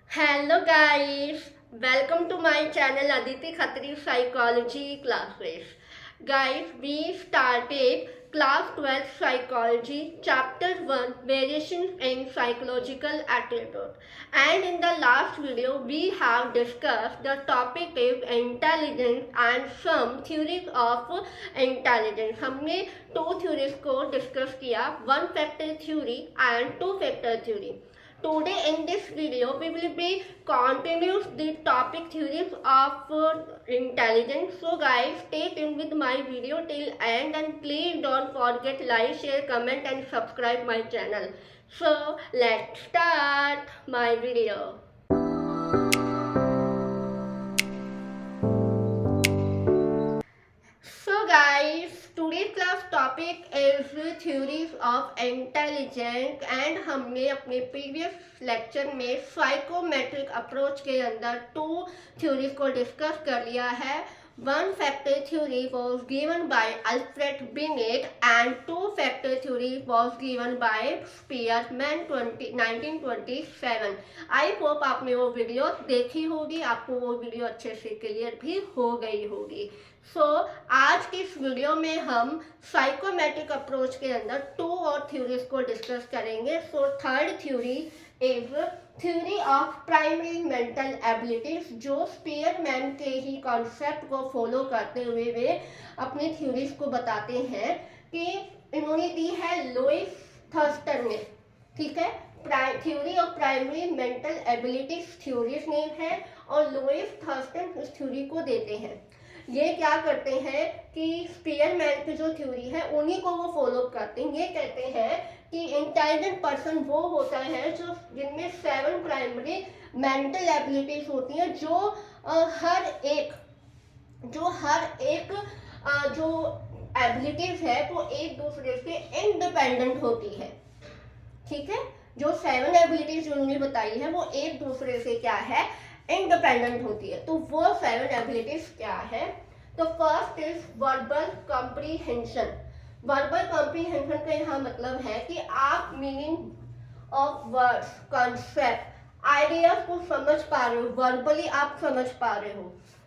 Hello guys, welcome to my channel Aditi Khatri Psychology Classes. Guys, we started class 12 psychology chapter 1 variations in psychological attitude, and in the last video we have discussed the topic is intelligence and some theories of intelligence. हमने दो theories को discuss किया, one factor theory and two factor theory. Today in this video we will be continues the topic theories of intelligence. So guys, stay tuned with my video till end and please don't forget like, share, comment and subscribe my channel. So let's start my video. So guys, today's class topic is theories of intelligence and हमने अपने previous lecture में psychometric approach के अंदर two theories को discuss कर लिया है. One factor theory was given by Alfred Binet and two factor theory was given by Spearman 1927. I hope आपने वो वीडियो देखी होगी, आपको वो वीडियो अच्छे से क्लियर भी हो गई होगी. आज की इस वीडियो में हम साइकोमेट्रिक अप्रोच के अंदर टू और थ्योरीज को डिस्कस करेंगे. Third theory is theory of primary mental abilities, जो स्पीयरमैन के ही कॉन्सेप्ट को फॉलो करते हुए वे अपनी थ्योरीज को बताते हैं कि इन्होंने दी है लुइस थर्स्टन ने. ठीक है, theory of primary mental abilities theories name है और लुइस थर्स्टन इस थ्योरी को देते हैं. ये क्या करते हैं कि स्पीयरमैन की जो थ्योरी है उन्हीं को वो फॉलो करते हैं. ये कहते हैं कि इंटेलिजेंट पर्सन वो होता है जो जिनमें 7 प्राइमरी मेंटल एबिलिटीज होती हैं, जो हर एक जो एबिलिटीज है वो एक दूसरे से इंडिपेंडेंट होती है. ठीक है, जो 7 एबिलिटीज उन्होंने बताई है वो एक दूसरे से क्या है, इंडिपेंडेंट होती है. तो वो 7 एबिलिटीज क्या है? तो first is verbal comprehension. Verbal comprehension का यहाँ मतलब है कि आप meaning of words, concept, ideas को समझ पा रहे हो, वर्बली आप समझ पा रहे हो,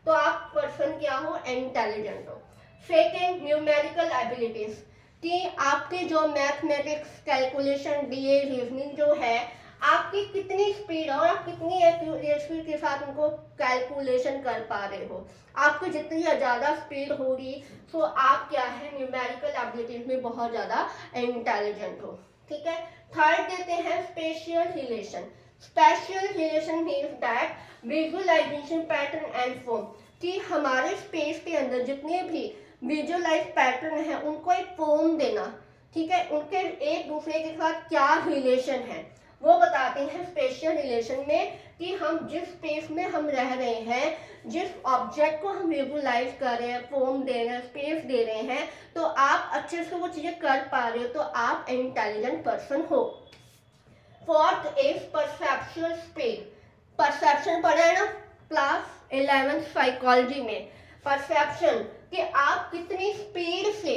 तो आप पर्सन क्या हो, इंटेलिजेंट हो. सेकेंड, न्यूमेरिकल एबिलिटीज, कि आपके जो मैथमेटिक्स, कैलकुलेशन, डीए, रीजनिंग जो है, आपकी कितनी स्पीड और आप कितनी एक्यूरेसी के साथ उनको कैलकुलेशन कर पा रहे हो. आपकी जितनी ज़्यादा स्पीड होगी तो आप क्या है, न्यूमेरिकल एबिलिटीज में बहुत ज़्यादा इंटेलिजेंट हो. ठीक है. थर्ड देते हैं spatial relation. Spatial relation means that visualisation pattern and form, कि हमारे स्पेस के अंदर जितने भी विजुअलाइज पैटर्न है उनको एक फॉर्म देना. ठीक है, उनके एक दूसरे के साथ क्या रिलेशन है वो बताते हैं स्पेशियल रिलेशन में, कि हम जिस स्पेस में हम रह रहे हैं, जिस ऑब्जेक्ट को हम विजुअलाइज कर रहे हैं, फॉर्म दे रहे हैं, स्पेस दे रहे हैं, तो आप अच्छे से वो चीज़ें कर पा रहे हो तो आप इंटेलिजेंट पर्सन हो. Fourth is perceptual speed. Perception पढ़ा है ना क्लास 11 साइकोलॉजी में. परसेप्शन, कि आप कितनी स्पीड से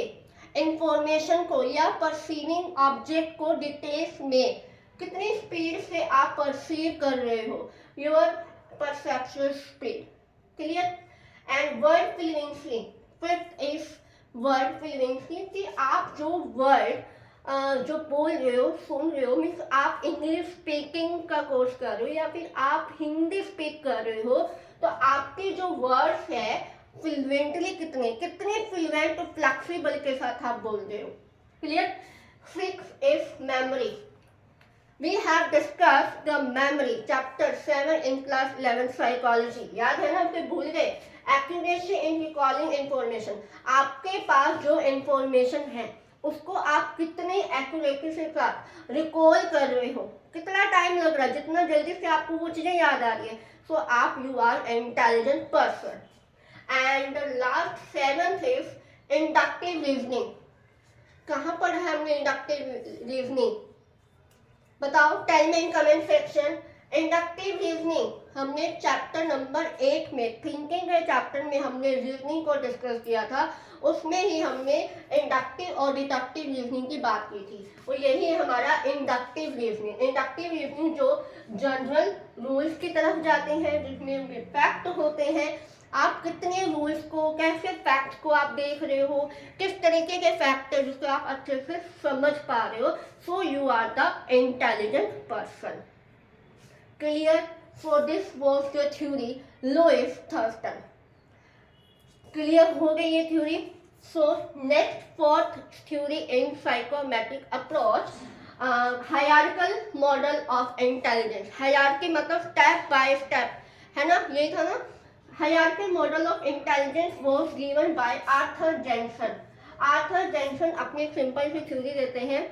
इंफॉर्मेशन को या परसीविंग ऑब्जेक्ट को डिटेल्स में कितनी स्पीड से आप परसीव कर रहे हो, your perceptual speed. Clear. And word fluency. Fifth is word fluency, कि आप जो वर्ड जो बोल रहे हो, सुन रहे हो, मीन्स आप इंग्लिश स्पीकिंग का कोर्स कर रहे हो या फिर आप हिंदी स्पीक कर रहे हो, तो आपके जो वर्ड्स है फ्लुएंटली कितने फ्लुएंट और फ्लेक्सिबल के साथ आप बोल रहे हो. Clear. Six is memory. We have discussed the memory chapter 7 in class 11 psychology. याद है ना, आपके भूल गए. Accuracy in recalling information. आपके पास जो इंफॉर्मेशन है उसको आप कितनी एक्यूरेसी से साथ रिकॉल कर रहे हो, कितना टाइम लग रहा है, जितना जल्दी से आपको वो चीज़ें याद आ रही है, सो आप you are intelligent person. And last seventh is inductive reasoning. कहाँ पढ़ा है हमने इंडक्टिव रीजनिंग? बताओ, tell me in comment section. Inductive reasoning हमने चैप्टर नंबर 8 में, थिंकिंग के चैप्टर में हमने रीजनिंग को डिस्कस किया था। उसमें ही हमने इंडक्टिव और डिडक्टिव रीजनिंग की बात की थी, और यही है हमारा इंडक्टिव रीजनिंग। इंडक्टिव रीजनिंग जो जनरल रूल्स की तरफ जाते हैं, जिसमें फैक्ट होते हैं। आप कितने रूल्स को, कैसे फैक्ट्स को आप देख रहे हो, किस तरीके के फैक्ट है जिसको आप अच्छे से समझ पा रहे हो। So you are the intelligent person. Clear? So this was the theory Louis Thurston. Clear हो गई ये theory? So next fourth theory in psychometric approach, hierarchical model of intelligence. Hierarchy मतलब step by step, है ना, यही था ना। Hierarchical model of intelligence was given by Arthur Jensen. Arthur Jensen अपनी सिंपल सी theory देते हैं।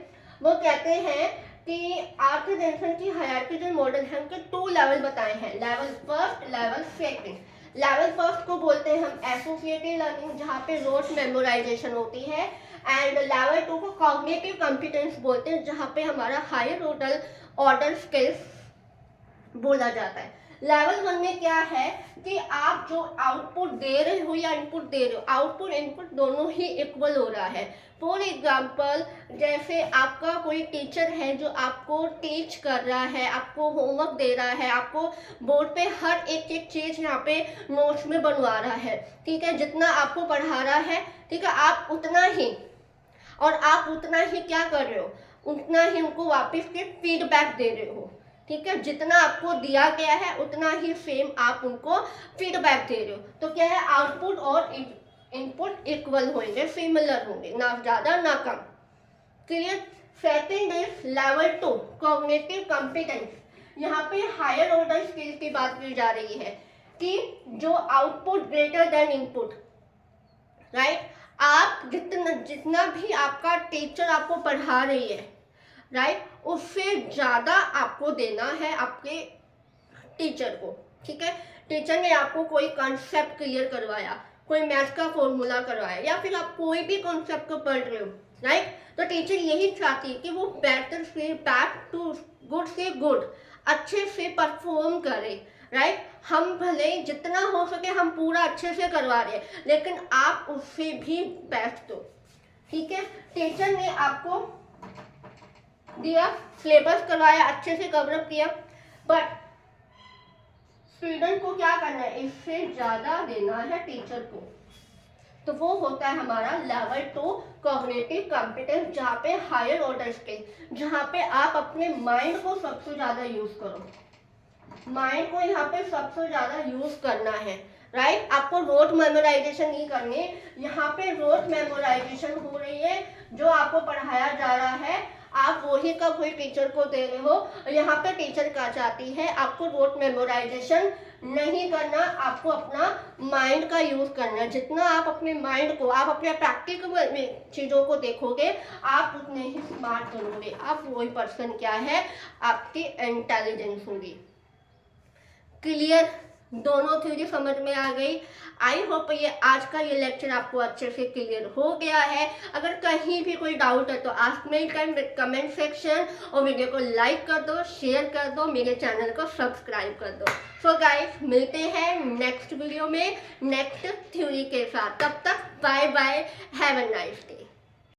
वो कहते हैं कि आर्थर जेनसन की हायरार्की जो मॉडल है उनके 2 लेवल बताए हैं, level first, level second. Level first को बोलते हैं हम एसोसिएटिव लर्निंग, जहाँ पे रोज मेमोराइजेशन होती है, एंड लेवल 2 को कॉग्निटिव कॉम्पिटेंस बोलते हैं, जहाँ पे हमारा हायर ऑर्डर स्किल्स बोला जाता है। लेवल 1 में क्या है कि आप जो आउटपुट दे रहे हो या इनपुट दे रहे हो, आउटपुट इनपुट दोनों ही इक्वल हो रहा है। फॉर एग्जाम्पल, जैसे आपका कोई टीचर है जो आपको टीच कर रहा है, आपको होमवर्क दे रहा है, आपको बोर्ड पे हर एक चीज़ यहाँ पे नोट्स में बनवा रहा है, ठीक है, जितना आपको पढ़ा रहा है, ठीक है, आप उतना ही, और आप उतना ही क्या कर रहे हो, उतना ही उनको वापस के फीडबैक दे रहे हो, ठीक है। जितना आपको दिया गया है उतना ही सेम आप उनको फीडबैक दे रहे हो। तो क्या है, आउटपुट और इनपुट इक्वल होंगे, सिमिलर होंगे, ना ज़्यादा ना कम। Clear? Second is level 2 cognitive competence. यहाँ पे हायर ऑर्डर स्किल्स की बात की जा रही है कि जो output greater than input, right. आप जितना भी आपका टीचर आपको पढ़ा रही है, राइट, उससे ज़्यादा आपको देना है आपके टीचर को, ठीक है। टीचर ने आपको कोई कॉन्सेप्ट क्लियर करवाया, कोई मैथ्स का फॉर्मूला करवाया, या फिर आप कोई भी कॉन्सेप्ट को पढ़ रहे हो, राइट, तो टीचर यही चाहती है कि वो बेटर से बैक टू गुड से गुड, अच्छे से परफॉर्म करे, राइट। हम भले जितना हो सके हम पूरा अच्छे से करवा रहे हैं, लेकिन आप उससे भी बेस्ट दो, ठीक है। टीचर ने आपको दिया, सिलेबस करवाया, अच्छे से कवरअप किया, बट स्टूडेंट को क्या करना है, इससे ज़्यादा देना है टीचर को। तो वो होता है हमारा लेवल 2 कॉग्निटिव कॉम्पिटेंस, जहाँ पे हायर ऑर्डर स्किल, जहाँ पे आप अपने माइंड को सबसे ज़्यादा यूज़ करो, माइंड को यहाँ पे सबसे ज़्यादा यूज़ करना है, राइट। आपको रोड मेमोराइजेशन नहीं करनी, यहाँ पे रोड मेमोराइजेशन हो रही है, जो आपको पढ़ाया जा रहा है आप वही का वही टीचर को दे रहे हो। यहाँ पे टीचर क्या चाहती है, आपको रोड मेमोराइजेशन नहीं करना, आपको अपना माइंड का यूज़ करना। जितना आप अपने माइंड को, आप अपने प्रैक्टिकल चीज़ों को देखोगे, आप उतने ही स्मार्ट बनोगे, आप वही पर्सन क्या है, आपकी इंटेलिजेंस होगी। क्लियर? दोनों थ्योरी समझ में आ गई। आई होप ये आज का ये लेक्चर आपको अच्छे से क्लियर हो गया है। अगर कहीं भी कोई डाउट है तो ask me in comment section, और वीडियो को लाइक कर दो, शेयर कर दो, मेरे चैनल को सब्सक्राइब कर दो। सो गाइस, मिलते हैं नेक्स्ट वीडियो में नेक्स्ट थ्योरी के साथ। तब तक bye bye, have a nice day.